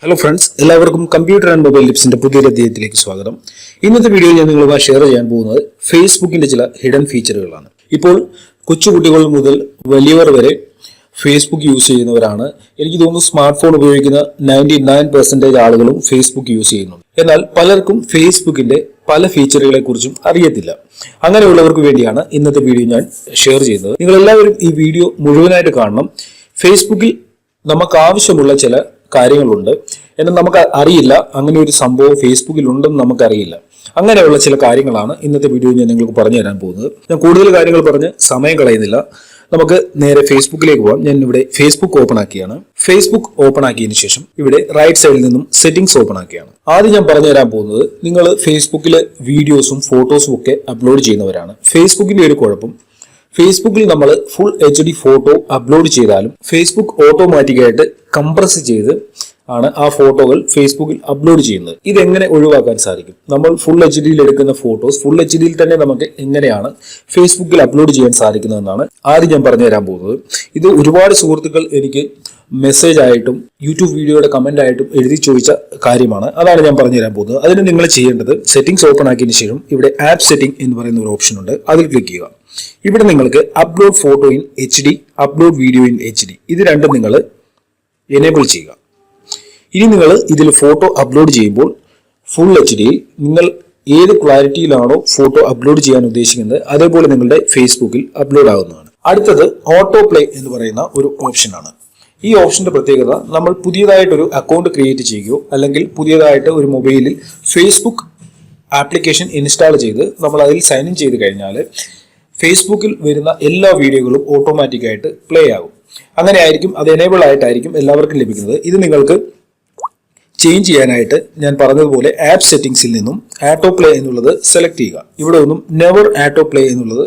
Hello friends, എല്ലാവർക്കും computer and mobile ടിപ്സിന്റെ പുതിയൊരു അധ്യായത്തിലേക്ക് സ്വാഗതം. ഇന്നത്തെ വീഡിയോയിൽ ഞാൻ നിങ്ങളുമായി ഷെയർ ചെയ്യാൻ പോകുന്നത് ഫേസ്ബുക്കിന്റെ ചില ഹിഡൻ ഫീച്ചറുകളാണ്. ഇപ്പോൾ കൊച്ചുകുട്ടികൾ മുതൽ വലിയവർ വരെ ഫേസ്ബുക്ക് യൂസ് ചെയ്യുന്നവരാണ്. എനിക്ക് തോന്നുന്നു സ്മാർട്ട് ഫോൺ ഉപയോഗിക്കുന്ന 99% ആളുകളും ഫേസ്ബുക്ക് യൂസ് ചെയ്യുന്നുണ്ട്. എന്നാൽ പലർക്കും ഫേസ്ബുക്കിന്റെ പല ഫീച്ചറുകളെ കുറിച്ചും അറിയത്തില്ല. അങ്ങനെയുള്ളവർക്ക് വേണ്ടിയാണ് ഇന്നത്തെ വീഡിയോ ഞാൻ ഷെയർ ചെയ്യുന്നത്. നിങ്ങൾ എല്ലാവരും ഈ വീഡിയോ മുഴുവനായിട്ട് കാണണം. ഫേസ്ബുക്കിൽ നമുക്ക് ആവശ്യമുള്ള ചില കാര്യങ്ങളുണ്ട്, എന്നാൽ നമുക്ക് അറിയില്ല അങ്ങനെ ഒരു സംഭവം ഫേസ്ബുക്കിൽ ഉണ്ടെന്ന് നമുക്കറിയില്ല. അങ്ങനെയുള്ള ചില കാര്യങ്ങളാണ് ഇന്നത്തെ വീഡിയോയിൽ ഞാൻ നിങ്ങൾക്ക് പറഞ്ഞു തരാൻ പോകുന്നത്. ഞാൻ കൂടുതൽ കാര്യങ്ങൾ പറഞ്ഞ് സമയം കളയുന്നില്ല. നമുക്ക് നേരെ ഫേസ്ബുക്കിലേക്ക് പോകാം. ഞാൻ ഇവിടെ ഫേസ്ബുക്ക് ഓപ്പൺ ആക്കിയാണ്. ഫേസ്ബുക്ക് ഓപ്പൺ ആക്കിയതിനു ശേഷം ഇവിടെ റൈറ്റ് സൈഡിൽ നിന്നും സെറ്റിംഗ്സ് ഓപ്പൺ ആക്കിയാണ്. ആദ്യം ഞാൻ പറഞ്ഞു തരാൻ പോകുന്നത്, നിങ്ങൾ ഫേസ്ബുക്കിൽ വീഡിയോസും ഫോട്ടോസും ഒക്കെ അപ്ലോഡ് ചെയ്യുന്നവരാണ്. ഫേസ്ബുക്കിന്റെ ഒരു കുഴപ്പം, ഫേസ്ബുക്കിൽ നമ്മൾ ഫുൾ HD ഫോട്ടോ അപ്ലോഡ് ചെയ്താലും ഫേസ്ബുക്ക് ഓട്ടോമാറ്റിക്കായിട്ട് കംപ്രസ് ചെയ്ത് ആണ് ആ ഫോട്ടോകൾ ഫേസ്ബുക്കിൽ അപ്ലോഡ് ചെയ്യുന്നത്. ഇതെങ്ങനെ ഒഴിവാക്കാൻ സാധിക്കും? നമ്മൾ ഫുൾ HDയിൽ എടുക്കുന്ന ഫോട്ടോസ് ഫുൾ HDയിൽ തന്നെ നമുക്ക് എങ്ങനെയാണ് ഫേസ്ബുക്കിൽ അപ്ലോഡ് ചെയ്യാൻ സാധിക്കുന്നതെന്നാണ് ആദ്യം ഞാൻ പറഞ്ഞു തരാൻ പോകുന്നത്. ഇത് ഒരുപാട് സുഹൃത്തുക്കൾ എനിക്ക് മെസ്സേജ് ആയിട്ടും യൂട്യൂബ് വീഡിയോയുടെ കമന്റ് ആയിട്ടും എഴുതി ചോദിച്ച കാര്യമാണ്. അതാണ് ഞാൻ പറഞ്ഞു തരാൻ പോകുന്നത്. അതിന് നിങ്ങൾ ചെയ്യേണ്ടത്, സെറ്റിംഗ്സ് ഓപ്പൺ ആക്കിയതിനു ശേഷം ഇവിടെ ആപ്പ് സെറ്റിംഗ് എന്ന് പറയുന്ന ഒരു ഓപ്ഷൻ ഉണ്ട്. അതിൽ ക്ലിക്ക് ചെയ്യുക. ഇവിടെ നിങ്ങൾക്ക് upload photo in HD, upload video in HD, ഇത് രണ്ടും നിങ്ങൾ എനേബിൾ ചെയ്യുക. ഇനി നിങ്ങൾ ഇതിൽ ഫോട്ടോ അപ്ലോഡ് ചെയ്യുമ്പോൾ ഫുൾ HDയിൽ നിങ്ങൾ ഏത് ക്ലാരിറ്റിയിലാണോ ഫോട്ടോ അപ്ലോഡ് ചെയ്യാൻ ഉദ്ദേശിക്കുന്നത് അതേപോലെ നിങ്ങളുടെ ഫേസ്ബുക്കിൽ അപ്ലോഡ് ആകുന്നതാണ്. അടുത്തത് ഓട്ടോ പ്ലേ എന്ന് പറയുന്ന ഒരു ഓപ്ഷനാണ്. ഈ ഓപ്ഷന്റെ പ്രത്യേകത, നമ്മൾ പുതിയതായിട്ടൊരു അക്കൗണ്ട് ക്രിയേറ്റ് ചെയ്യുകയോ അല്ലെങ്കിൽ പുതിയതായിട്ട് ഒരു മൊബൈലിൽ ഫേസ്ബുക്ക് ആപ്ലിക്കേഷൻ ഇൻസ്റ്റാൾ ചെയ്ത് നമ്മൾ അതിൽ സൈൻ ഇൻ ചെയ്ത് കഴിഞ്ഞാൽ ഫേസ്ബുക്കിൽ വരുന്ന എല്ലാ വീഡിയോകളും ഓട്ടോമാറ്റിക്കായിട്ട് പ്ലേ ആകും. അങ്ങനെ ആയിരിക്കും, അത് എനേബിൾ ആയിട്ടായിരിക്കും എല്ലാവർക്കും ലഭിക്കുന്നത്. ഇത് നിങ്ങൾക്ക് ചേഞ്ച് ചെയ്യാനായിട്ട് ഞാൻ പറഞ്ഞതുപോലെ ആപ്പ് സെറ്റിംഗ്സിൽ നിന്നും ആട്ടോ പ്ലേ എന്നുള്ളത് സെലക്ട് ചെയ്യുക. ഇവിടെ ഒന്നും നെവർ ആട്ടോ പ്ലേ എന്നുള്ളത്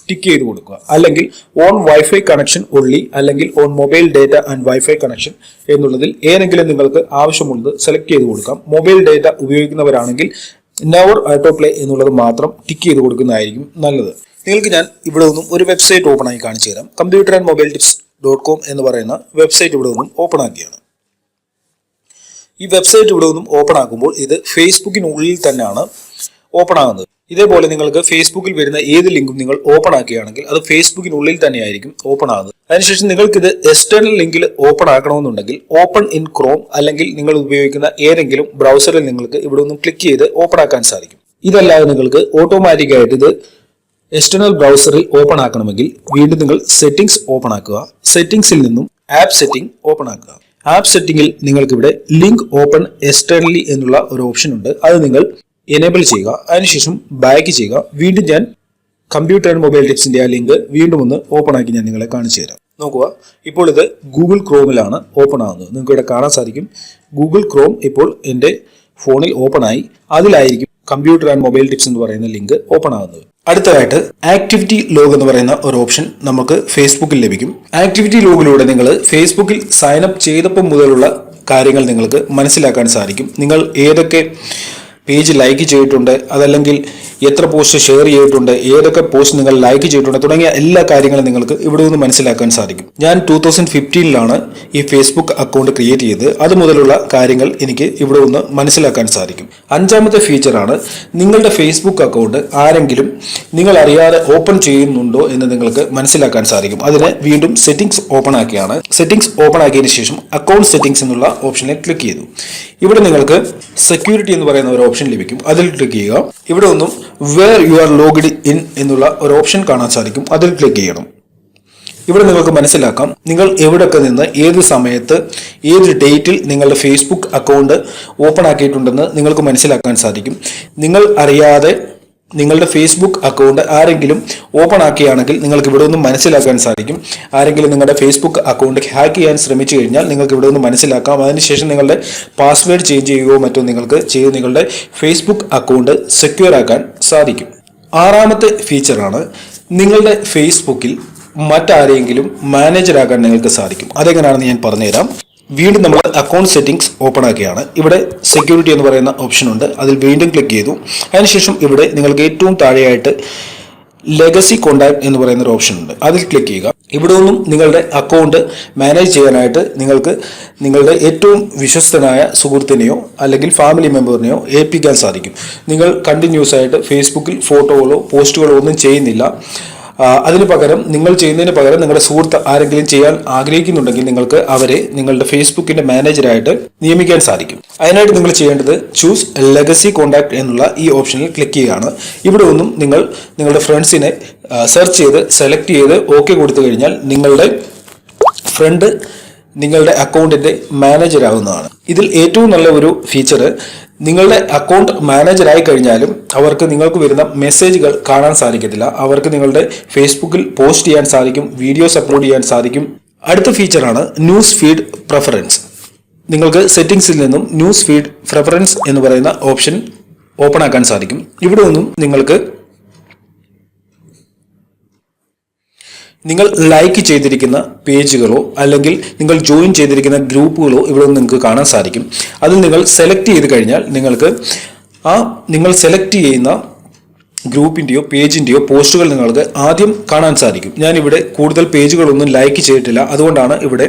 ടിക്ക് ചെയ്ത് കൊടുക്കുക. അല്ലെങ്കിൽ ഓൺ വൈഫൈ കണക്ഷൻ ഒള്ളി, അല്ലെങ്കിൽ on mobile data and wifi connection എന്നുള്ളതിൽ ഏതെങ്കിലും നിങ്ങൾക്ക് ആവശ്യമുള്ളത് സെലക്ട് ചെയ്ത് കൊടുക്കാം. മൊബൈൽ ഡേറ്റ ഉപയോഗിക്കുന്നവരാണെങ്കിൽ നെവർ ആട്ടോ പ്ലേ എന്നുള്ളത് മാത്രം ടിക്ക് ചെയ്ത് കൊടുക്കുന്നതായിരിക്കും നല്ലത്. നിങ്ങൾക്ക് ഞാൻ ഇവിടെ നിന്നും ഒരു വെബ്സൈറ്റ് ഓപ്പൺ ആയി കാണിച്ചു തരാം. കമ്പ്യൂട്ടർ ആൻഡ് മൊബൈൽ ടിപ്സ്.com എന്ന് പറയുന്ന വെബ്സൈറ്റ് ഇവിടെ നിന്നും ഓപ്പൺ ആക്കിയാണ്. ഈ വെബ്സൈറ്റ് ഇവിടെ നിന്നും ഓപ്പൺ ആക്കുമ്പോൾ ഇത് ഫേസ്ബുക്കിനുള്ളിൽ തന്നെയാണ് ഓപ്പൺ ആകുന്നത്. ഇതേപോലെ നിങ്ങൾക്ക് ഫേസ്ബുക്കിൽ വരുന്ന ഏത് ലിങ്കും നിങ്ങൾ ഓപ്പൺ ആക്കുകയാണെങ്കിൽ അത് ഫേസ്ബുക്കിനുള്ളിൽ തന്നെയായിരിക്കും ഓപ്പൺ ആകുന്നത്. അതിനുശേഷം നിങ്ങൾക്ക് ഇത് എക്സ്റ്റേണൽ ലിങ്കിൽ ഓപ്പൺ ആക്കണമെന്നുണ്ടെങ്കിൽ ഓപ്പൺ ഇൻ ക്രോം അല്ലെങ്കിൽ നിങ്ങൾ ഉപയോഗിക്കുന്ന ഏതെങ്കിലും ബ്രൗസറിൽ നിങ്ങൾക്ക് ഇവിടെ നിന്നും ക്ലിക്ക് ചെയ്ത് ഓപ്പൺ ആക്കാൻ സാധിക്കും. ഇതല്ലാതെ നിങ്ങൾക്ക് ഓട്ടോമാറ്റിക്കായിട്ട് ഇത് എക്സ്റ്റേണൽ ബ്രൗസറിൽ ഓപ്പൺ ആക്കണമെങ്കിൽ വീണ്ടും നിങ്ങൾ സെറ്റിംഗ്സ് ഓപ്പൺ ആക്കുക. സെറ്റിംഗ്സിൽ നിന്നും ആപ്പ് സെറ്റിംഗ് ഓപ്പൺ ആക്കുക. ആപ്പ് സെറ്റിംഗിൽ നിങ്ങൾക്ക് ഇവിടെ ലിങ്ക് ഓപ്പൺ എക്സ്റ്റേണലി എന്നുള്ള ഒരു ഓപ്ഷൻ ഉണ്ട്. അത് നിങ്ങൾ എനേബിൾ ചെയ്യുക. അതിനുശേഷം ബാക്ക് ചെയ്യുക. വീണ്ടും ഞാൻ കമ്പ്യൂട്ടർ ആൻഡ് മൊബൈൽ ടിപ്സിന്റെ ആ ലിങ്ക് വീണ്ടും ഒന്ന് ഓപ്പൺ ആക്കി ഞാൻ നിങ്ങളെ കാണിച്ചു തരാം. നോക്കുക, ഇപ്പോൾ ഇത് ഗൂഗിൾ ക്രോമിലാണ് ഓപ്പൺ ആകുന്നത്. നിങ്ങൾക്ക് ഇവിടെ കാണാൻ സാധിക്കും. ഗൂഗിൾ ക്രോം ഇപ്പോൾ എൻ്റെ ഫോണിൽ ഓപ്പൺ ആയി. അതിലായിരിക്കും കമ്പ്യൂട്ടർ ആൻഡ് മൊബൈൽ ടിപ്സ് എന്ന് പറയുന്ന ലിങ്ക് ഓപ്പൺ ആകുന്നത്. അടുത്തതായിട്ട് ആക്ടിവിറ്റി ലോഗ് എന്ന് പറയുന്ന ഒരു ഓപ്ഷൻ നമുക്ക് ഫേസ്ബുക്കിൽ ലഭിക്കും. ആക്ടിവിറ്റി ലോഗിലൂടെ നിങ്ങൾ ഫേസ്ബുക്കിൽ സൈൻ അപ്പ് ചെയ്തപ്പോൾ മുതലുള്ള കാര്യങ്ങൾ നിങ്ങൾക്ക് മനസ്സിലാക്കാൻ സാധിക്കും. നിങ്ങൾ ഏതൊക്കെ പേജ് ലൈക്ക് ചെയ്തിട്ടുണ്ട്, അതല്ലെങ്കിൽ എത്ര പോസ്റ്റ് ഷെയർ ചെയ്തിട്ടുണ്ട്, ഏതൊക്കെ പോസ്റ്റ് നിങ്ങൾ ലൈക്ക് ചെയ്തിട്ടുണ്ട് തുടങ്ങിയ എല്ലാ കാര്യങ്ങളും നിങ്ങൾക്ക് ഇവിടെ നിന്ന് മനസ്സിലാക്കാൻ സാധിക്കും. ഞാൻ 2015 ഈ ഫേസ്ബുക്ക് അക്കൗണ്ട് ക്രിയേറ്റ് ചെയ്ത് അത് മുതലുള്ള കാര്യങ്ങൾ എനിക്ക് ഇവിടെ നിന്ന് മനസ്സിലാക്കാൻ സാധിക്കും. അഞ്ചാമത്തെ ഫീച്ചറാണ്, നിങ്ങളുടെ ഫേസ്ബുക്ക് അക്കൗണ്ട് ആരെങ്കിലും നിങ്ങൾ അറിയാതെ ഓപ്പൺ ചെയ്യുന്നുണ്ടോ എന്ന് നിങ്ങൾക്ക് മനസ്സിലാക്കാൻ സാധിക്കും. അതിന് വീണ്ടും സെറ്റിംഗ്സ് ഓപ്പൺ ആക്കിയാണ്. സെറ്റിംഗ്സ് ഓപ്പൺ ആക്കിയതിനു ശേഷം അക്കൗണ്ട് സെറ്റിംഗ്സ് എന്നുള്ള ഓപ്ഷനിൽ ക്ലിക്ക് ചെയ്തു. ഇവിടെ നിങ്ങൾക്ക് സെക്യൂരിറ്റി എന്ന് പറയുന്ന ഒരു ഓപ്ഷൻ ലഭിക്കും. അതിൽ ക്ലിക്ക് ചെയ്യുക. ഇവിടെ ഒന്നും where you are logged in എന്നുള്ള ഒരു ഓപ്ഷൻ കാണാൻ സാധിക്കും. അതിൽ ക്ലിക്ക് ചെയ്യണം. ഇവിടെ നിങ്ങൾക്ക് മനസ്സിലാക്കാം നിങ്ങൾ എവിടെയൊക്കെ നിന്ന് ഏത് സമയത്ത് ഏത് ഡേറ്റിൽ നിങ്ങളുടെ ഫേസ്ബുക്ക് അക്കൗണ്ട് ഓപ്പൺ ആക്കിയിട്ടുണ്ടെന്ന് നിങ്ങൾക്ക് മനസ്സിലാക്കാൻ സാധിക്കും. നിങ്ങൾ അറിയാതെ നിങ്ങളുടെ ഫേസ്ബുക്ക് അക്കൗണ്ട് ആരെങ്കിലും ഓപ്പൺ ആക്കിയാണെങ്കിൽ നിങ്ങൾക്ക് ഇവിടെ നിന്ന് മനസ്സിലാക്കാൻ സാധിക്കും. ആരെങ്കിലും നിങ്ങളുടെ ഫേസ്ബുക്ക് അക്കൗണ്ട് ഹാക്ക് ചെയ്യാൻ ശ്രമിച്ചു കഴിഞ്ഞാൽ നിങ്ങൾക്ക് ഇവിടെ നിന്ന് മനസ്സിലാക്കാം. അതിനുശേഷം നിങ്ങളുടെ പാസ്വേഡ് ചേഞ്ച് ചെയ്യുകയോ മറ്റോ നിങ്ങൾക്ക് ചെയ്ത് നിങ്ങളുടെ ഫേസ്ബുക്ക് അക്കൗണ്ട് സെക്യൂർ ആക്കാൻ സാധിക്കും. ആറാമത്തെ ഫീച്ചറാണ്, നിങ്ങളുടെ ഫേസ്ബുക്കിൽ മറ്റാരെങ്കിലും മാനേജറാക്കാൻ നിങ്ങൾക്ക് സാധിക്കും. അതെങ്ങനെയാണെന്ന് ഞാൻ പറഞ്ഞുതരാം. വീണ്ടും നമ്മൾ അക്കൗണ്ട് സെറ്റിംഗ്സ് ഓപ്പൺ ആക്കിയാണ്. ഇവിടെ സെക്യൂരിറ്റി എന്ന് പറയുന്ന ഓപ്ഷൻ ഉണ്ട്. അതിൽ വീണ്ടും ക്ലിക്ക് ചെയ്തു. അതിനുശേഷം ഇവിടെ നിങ്ങൾക്ക് ഏറ്റവും താഴെയായിട്ട് ലെഗസി കോണ്ടാക്ട് എന്ന് പറയുന്ന ഒരു ഓപ്ഷൻ ഉണ്ട്. അതിൽ ക്ലിക്ക് ചെയ്യുക. ഇവിടെ നിന്നും നിങ്ങളുടെ അക്കൗണ്ട് മാനേജ് ചെയ്യാനായിട്ട് നിങ്ങൾക്ക് നിങ്ങളുടെ ഏറ്റവും വിശ്വസ്തനായ സുഹൃത്തിനെയോ അല്ലെങ്കിൽ ഫാമിലി മെമ്പറിനെയോ ഏൽപ്പിക്കാൻ സാധിക്കും. നിങ്ങൾ കണ്ടിന്യൂസ് ആയിട്ട് ഫേസ്ബുക്കിൽ ഫോട്ടോകളോ പോസ്റ്റുകളോ ഒന്നും ചെയ്യുന്നില്ല. അതിന് പകരം നിങ്ങൾ ചെയ്യുന്നതിന് പകരം നിങ്ങളുടെ സുഹൃത്ത് ആരെങ്കിലും ചെയ്യാൻ ആഗ്രഹിക്കുന്നുണ്ടെങ്കിൽ നിങ്ങൾക്ക് അവരെ നിങ്ങളുടെ ഫേസ്ബുക്കിന്റെ മാനേജറായിട്ട് നിയമിക്കാൻ സാധിക്കും. അതിനായിട്ട് നിങ്ങൾ ചെയ്യേണ്ടത് ചൂസ് ലെഗസി കോണ്ടാക്ട് എന്നുള്ള ഈ ഓപ്ഷനിൽ ക്ലിക്ക് ചെയ്യുകയാണ്. ഇവിടെ ഒന്നും നിങ്ങളുടെ ഫ്രണ്ട്സിനെ സെർച്ച് ചെയ്ത് സെലക്ട് ചെയ്ത് ഓക്കെ കൊടുത്തു കഴിഞ്ഞാൽ നിങ്ങളുടെ ഫ്രണ്ട് നിങ്ങളുടെ അക്കൗണ്ടിന്റെ മാനേജർ ആവുന്നതാണ്. ഇതിൽ ഏറ്റവും നല്ല ഒരു ഫീച്ചർ, നിങ്ങളുടെ അക്കൗണ്ട് മാനേജറായി കഴിഞ്ഞാലും അവർക്ക് നിങ്ങൾക്ക് വരുന്ന മെസ്സേജുകൾ കാണാൻ സാധിക്കത്തില്ല. അവർക്ക് നിങ്ങളുടെ ഫേസ്ബുക്കിൽ പോസ്റ്റ് ചെയ്യാൻ സാധിക്കും, വീഡിയോസ് അപ്ലോഡ് ചെയ്യാൻ സാധിക്കും. അടുത്ത ഫീച്ചറാണ് ന്യൂസ് ഫീഡ് പ്രെഫറൻസ്. നിങ്ങൾക്ക് സെറ്റിംഗ്സിൽ നിന്നും ന്യൂസ് ഫീഡ് പ്രെഫറൻസ് എന്ന് പറയുന്ന ഓപ്ഷൻ ഓപ്പൺ ആക്കാൻ സാധിക്കും. ഇവിടെ നിന്നും നിങ്ങൾ ലൈക്ക് ചെയ്തിരിക്കുന്ന പേജുകളോ അല്ലെങ്കിൽ നിങ്ങൾ ജോയിൻ ചെയ്തിരിക്കുന്ന ഗ്രൂപ്പുകളോ ഇവിടെ നിങ്ങൾക്ക് കാണാൻ സാധിക്കും. അതിൽ നിങ്ങൾ സെലക്ട് ചെയ്ത് കഴിഞ്ഞാൽ നിങ്ങൾക്ക് നിങ്ങൾ സെലക്ട് ചെയ്യുന്ന ഗ്രൂപ്പിൻ്റെയോ പേജിൻ്റെയോ പോസ്റ്റുകൾ നിങ്ങൾക്ക് ആദ്യം കാണാൻ സാധിക്കും. ഞാനിവിടെ കൂടുതൽ പേജുകളൊന്നും ലൈക്ക് ചെയ്തിട്ടില്ല, അതുകൊണ്ടാണ് ഇവിടെ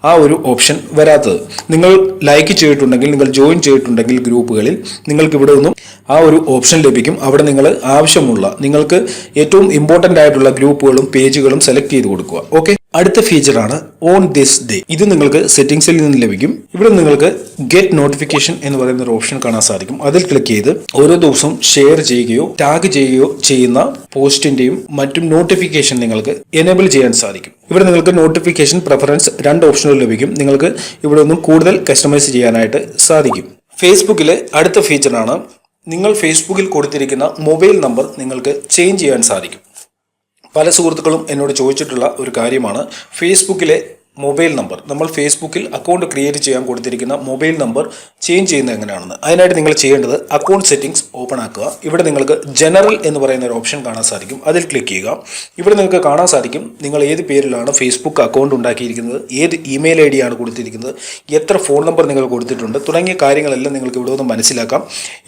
ആ ഒരു ഓപ്ഷൻ വരാത്തത്. നിങ്ങൾ ലൈക്ക് ചെയ്തിട്ടുണ്ടെങ്കിൽ, നിങ്ങൾ ജോയിൻ ചെയ്തിട്ടുണ്ടെങ്കിൽ ഗ്രൂപ്പുകളിൽ, നിങ്ങൾക്ക് ഇവിടെ ഒന്നും ആ ഒരു ഓപ്ഷൻ ലഭിക്കും. അവിടെ നിങ്ങൾ ആവശ്യമുള്ള നിങ്ങൾക്ക് ഏറ്റവും ഇമ്പോർട്ടൻ്റ് ആയിട്ടുള്ള ഗ്രൂപ്പുകളും പേജുകളും സെലക്ട് ചെയ്ത് കൊടുക്കുക. ഓക്കെ, അടുത്ത ഫീച്ചറാണ് ഓൺ ദിസ് ഡേ. ഇത് നിങ്ങൾക്ക് സെറ്റിംഗ്സിൽ നിന്ന് ലഭിക്കും. ഇവിടെ നിങ്ങൾക്ക് ഗെറ്റ് നോട്ടിഫിക്കേഷൻ എന്ന് പറയുന്ന ഒരു ഓപ്ഷൻ കാണാൻ സാധിക്കും. അതിൽ ക്ലിക്ക് ചെയ്ത് ഓരോ ദിവസവും ഷെയർ ചെയ്യുകയോ ടാഗ് ചെയ്യുകയോ ചെയ്യുന്ന പോസ്റ്റിന്റെയും മറ്റും നോട്ടിഫിക്കേഷൻ നിങ്ങൾക്ക് എനേബിൾ ചെയ്യാൻ സാധിക്കും. ഇവിടെ നിങ്ങൾക്ക് നോട്ടിഫിക്കേഷൻ പ്രെഫറൻസ് 2 ഓപ്ഷനുകൾ ലഭിക്കും. നിങ്ങൾക്ക് ഇവിടെ ഒന്നും കൂടുതൽ കസ്റ്റമൈസ് ചെയ്യാനായിട്ട് സാധിക്കും. ഫേസ്ബുക്കിലെ അടുത്ത ഫീച്ചറാണ് നിങ്ങൾ ഫേസ്ബുക്കിൽ കൊടുത്തിരിക്കുന്ന മൊബൈൽ നമ്പർ നിങ്ങൾക്ക് ചേഞ്ച് ചെയ്യാൻ സാധിക്കും. പല സുഹൃത്തുക്കളും എന്നോട് ചോദിച്ചിട്ടുള്ള ഒരു കാര്യമാണ് ഫേസ്ബുക്കിലെ മൊബൈൽ നമ്പർ. നമ്മൾ ഫേസ്ബുക്കിൽ അക്കൗണ്ട് ക്രിയേറ്റ് ചെയ്യാൻ കൊടുത്തിരിക്കുന്ന മൊബൈൽ നമ്പർ ചേഞ്ച് ചെയ്യുന്നത് എങ്ങനെയാണെന്ന്. അതിനായിട്ട് നിങ്ങൾ ചെയ്യേണ്ടത് അക്കൗണ്ട് സെറ്റിംഗ്സ് ഓപ്പൺ ആക്കുക. ഇവിടെ നിങ്ങൾക്ക് ജനറൽ എന്ന് പറയുന്ന ഒരു ഓപ്ഷൻ കാണാൻ സാധിക്കും. അതിൽ ക്ലിക്ക് ചെയ്യുക. ഇവിടെ നിങ്ങൾക്ക് കാണാൻ സാധിക്കും നിങ്ങൾ ഏത് പേരിലാണ് ഫേസ്ബുക്ക് അക്കൗണ്ട് ഉണ്ടാക്കിയിരിക്കുന്നത്, ഏത് ഇമെയിൽ ID ആണ് കൊടുത്തിരിക്കുന്നത്, എത്ര ഫോൺ നമ്പർ നിങ്ങൾ കൊടുത്തിട്ടുണ്ട് തുടങ്ങിയ കാര്യങ്ങളെല്ലാം നിങ്ങൾക്ക് ഇവിടെ നിന്ന് മനസ്സിലാക്കാം.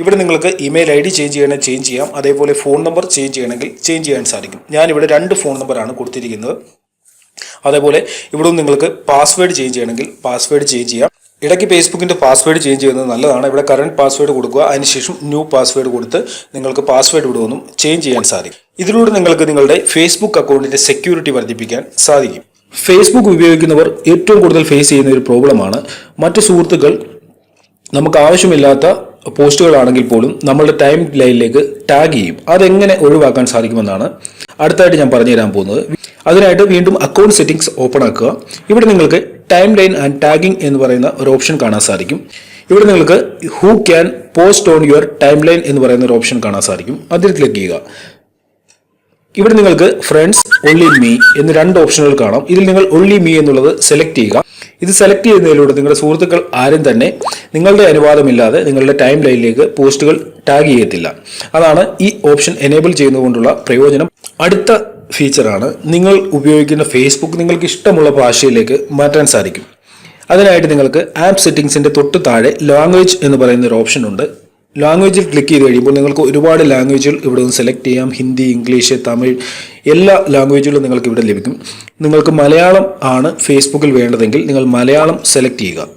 ഇവിടെ നിങ്ങൾക്ക് ഇമെയിൽ ID ചേഞ്ച് ചെയ്യണമെങ്കിൽ ചേഞ്ച് ചെയ്യാം. അതേപോലെ ഫോൺ നമ്പർ ചേഞ്ച് ചെയ്യണമെങ്കിൽ ചേഞ്ച് ചെയ്യാൻ സാധിക്കും. ഞാനിവിടെ 2 ഫോൺ നമ്പറാണ് കൊടുത്തിരിക്കുന്നത്. അതേപോലെ ഇവിടെ നിങ്ങൾക്ക് പാസ്വേഡ് ചേഞ്ച് ചെയ്യണമെങ്കിൽ പാസ്വേഡ് ചേഞ്ച് ചെയ്യാം. ഇടയ്ക്ക് ഫേസ്ബുക്കിൻ്റെ പാസ്വേഡ് ചേഞ്ച് ചെയ്യുന്നത് നല്ലതാണ്. ഇവിടെ കറണ്ട് പാസ്വേഡ് കൊടുക്കുക, അതിനുശേഷം ന്യൂ പാസ്വേഡ് കൊടുത്ത് നിങ്ങൾക്ക് പാസ്വേഡ് ഇവിടെ ഒന്നും ചേഞ്ച് ചെയ്യാൻ സാധിക്കും. ഇതിലൂടെ നിങ്ങൾക്ക് നിങ്ങളുടെ ഫേസ്ബുക്ക് അക്കൗണ്ടിൻ്റെ സെക്യൂരിറ്റി വർദ്ധിപ്പിക്കാൻ സാധിക്കും. ഫേസ്ബുക്ക് ഉപയോഗിക്കുന്നവർ ഏറ്റവും കൂടുതൽ ഫേസ് ചെയ്യുന്ന ഒരു പ്രോബ്ലമാണ് മറ്റു സുഹൃത്തുക്കൾ നമുക്ക് ആവശ്യമില്ലാത്ത പോസ്റ്റുകളാണെങ്കിൽ പോലും നമ്മളുടെ ടൈം ലൈനിലേക്ക് ടാഗ് ചെയ്യും. അതെങ്ങനെ ഒഴിവാക്കാൻ സാധിക്കുമെന്നാണ് അടുത്തായിട്ട് ഞാൻ പറഞ്ഞു തരാൻ പോകുന്നത്. അതിനായിട്ട് വീണ്ടും അക്കൗണ്ട് സെറ്റിംഗ്സ് ഓപ്പൺ ആക്കുക. ഇവിടെ നിങ്ങൾക്ക് ടൈം ലൈൻ ആൻഡ് ടാഗിംഗ് എന്ന് പറയുന്ന ഒരു ഓപ്ഷൻ കാണാൻ സാധിക്കും. ഇവിടെ നിങ്ങൾക്ക് who can post on your time line എന്ന് പറയുന്ന ഒരു ഓപ്ഷൻ കാണാൻ സാധിക്കും. അതിൽ ക്ലിക്ക് ചെയ്യുക. ഇവിടെ നിങ്ങൾക്ക് ഫ്രണ്ട്സ്, ഓൺലി മീ എന്ന് 2 ഓപ്ഷനുകൾ കാണാം. ഇതിൽ നിങ്ങൾ ഓൺലി മീ എന്നുള്ളത് സെലക്ട് ചെയ്യുക. ഇത് സെലക്ട് ചെയ്യുന്നതിലൂടെ നിങ്ങളുടെ സുഹൃത്തുക്കൾ ആരും തന്നെ നിങ്ങളുടെ അനുവാദമില്ലാതെ നിങ്ങളുടെ ടൈം ലൈനിലേക്ക് പോസ്റ്റുകൾ ടാഗ് ചെയ്യത്തില്ല. അതാണ് ഈ ഓപ്ഷൻ എനേബിൾ ചെയ്യുന്നതുകൊണ്ടുള്ള പ്രയോജനം. അടുത്ത ഫീച്ചറാണ് നിങ്ങൾ ഉപയോഗിക്കുന്ന ഫേസ്ബുക്ക് നിങ്ങൾക്ക് ഇഷ്ടമുള്ള ഭാഷയിലേക്ക് മാറ്റാൻ സാധിക്കും. അതിനായിട്ട് നിങ്ങൾക്ക് ആപ്പ് സെറ്റിംഗ്സിന്റെ തൊട്ട് താഴെ ലാംഗ്വേജ് എന്ന് പറയുന്ന ഒരു ഓപ്ഷൻ ഉണ്ട്. ലാംഗ്വേജിൽ ക്ലിക്ക് ചെയ്ത് കഴിയുമ്പോൾ നിങ്ങൾക്ക് ഒരുപാട് ലാംഗ്വേജുകൾ ഇവിടെ നിന്ന് സെലക്ട് ചെയ്യാം. ഹിന്ദി, ഇംഗ്ലീഷ്, തമിഴ് എല്ലാ ലാംഗ്വേജുകളും നിങ്ങൾക്ക് ഇവിടെ ലഭിക്കും. നിങ്ങൾക്ക് മലയാളം ആണ് ഫേസ്ബുക്കിൽ വേണ്ടതെങ്കിൽ നിങ്ങൾ മലയാളം സെലക്ട് ചെയ്യുക.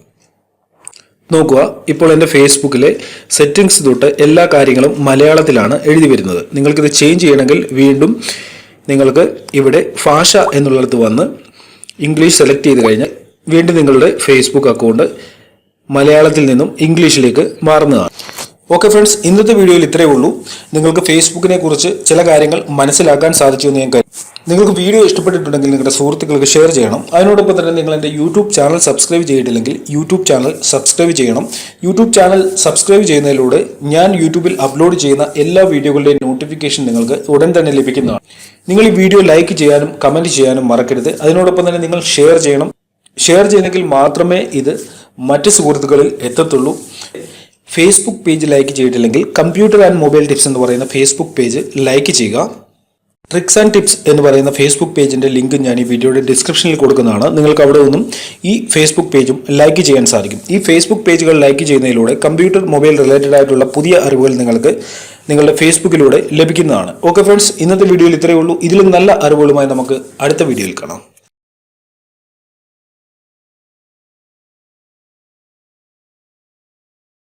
നോക്കുക, ഇപ്പോൾ എൻ്റെ ഫേസ്ബുക്കിലെ സെറ്റിംഗ്സ് തൊട്ട് എല്ലാ കാര്യങ്ങളും മലയാളത്തിലാണ് എഴുതി വരുന്നത്. നിങ്ങൾക്കിത് ചേഞ്ച് ചെയ്യണമെങ്കിൽ വീണ്ടും നിങ്ങൾക്ക് ഇവിടെ ഭാഷ എന്നുള്ളിടത്ത് വന്ന് ഇംഗ്ലീഷ് സെലക്ട് ചെയ്ത് കഴിഞ്ഞാൽ വീണ്ടും നിങ്ങളുടെ ഫേസ്ബുക്ക് അക്കൗണ്ട് മലയാളത്തിൽ നിന്നും ഇംഗ്ലീഷിലേക്ക് മാറുന്നതാണ്. ഓക്കെ ഫ്രണ്ട്സ്, ഇന്നത്തെ വീഡിയോയിൽ ഇത്രയേ ഉള്ളൂ. നിങ്ങൾക്ക് ഫേസ്ബുക്കിനെ കുറിച്ച് ചില കാര്യങ്ങൾ മനസ്സിലാക്കാൻ സാധിച്ചു എന്ന് ഞാൻ കരുതുന്നു. നിങ്ങൾക്ക് വീഡിയോ ഇഷ്ടപ്പെട്ടിട്ടുണ്ടെങ്കിൽ നിങ്ങളുടെ സുഹൃത്തുക്കൾക്ക് ഷെയർ ചെയ്യണം. അതിനോടൊപ്പം തന്നെ നിങ്ങൾ എൻ്റെ യൂട്യൂബ് ചാനൽ സബ്സ്ക്രൈബ് ചെയ്തിട്ടില്ലെങ്കിൽ യൂട്യൂബ് ചാനൽ സബ്സ്ക്രൈബ് ചെയ്യണം. യൂട്യൂബ് ചാനൽ സബ്സ്ക്രൈബ് ചെയ്യുന്നതിലൂടെ ഞാൻ യൂട്യൂബിൽ അപ്ലോഡ് ചെയ്യുന്ന എല്ലാ വീഡിയോകളുടെയും നോട്ടിഫിക്കേഷൻ നിങ്ങൾക്ക് ഉടൻ തന്നെ ലഭിക്കുന്നതാണ്. നിങ്ങൾ ഈ വീഡിയോ ലൈക്ക് ചെയ്യാനും കമൻറ്റ് ചെയ്യാനും മറക്കരുത്. അതിനോടൊപ്പം തന്നെ നിങ്ങൾ ഷെയർ ചെയ്യണം. ഷെയർ ചെയ്തെങ്കിൽ മാത്രമേ ഇത് മറ്റ് സുഹൃത്തുക്കളിൽ എത്തത്തുള്ളൂ. ഫേസ്ബുക്ക് പേജ് ലൈക്ക് ചെയ്തിട്ടില്ലെങ്കിൽ കമ്പ്യൂട്ടർ ആൻഡ് മൊബൈൽ ടിപ്സ് എന്ന് പറയുന്ന ഫേസ്ബുക്ക് പേജ് ലൈക്ക് ചെയ്യുക. ട്രിക്സ് ആൻഡ് ടിപ്സ് എന്ന് പറയുന്ന ഫേസ്ബുക്ക് പേജിൻ്റെ ലിങ്ക് ഞാൻ ഈ വീഡിയോയുടെ ഡിസ്ക്രിപ്ഷനിൽ കൊടുക്കുന്നതാണ്. നിങ്ങൾക്ക് അവിടെ നിന്നും ഈ ഫേസ്ബുക്ക് പേജും ലൈക്ക് ചെയ്യാൻ സാധിക്കും. ഈ ഫേസ്ബുക്ക് പേജുകൾ ലൈക്ക് ചെയ്യുന്നതിലൂടെ കമ്പ്യൂട്ടർ മൊബൈൽ റിലേറ്റഡ് ആയിട്ടുള്ള പുതിയ അറിവുകൾ നിങ്ങൾക്ക് നിങ്ങളുടെ ഫേസ്ബുക്കിലൂടെ ലഭിക്കുന്നതാണ്. ഓക്കെ ഫ്രണ്ട്സ്, ഇന്നത്തെ വീഡിയോയിൽ ഇത്രയേ ഉള്ളൂ. ഇതിലും നല്ല അറിവുകളുമായി നമുക്ക് അടുത്ത വീഡിയോയിൽ കാണാം.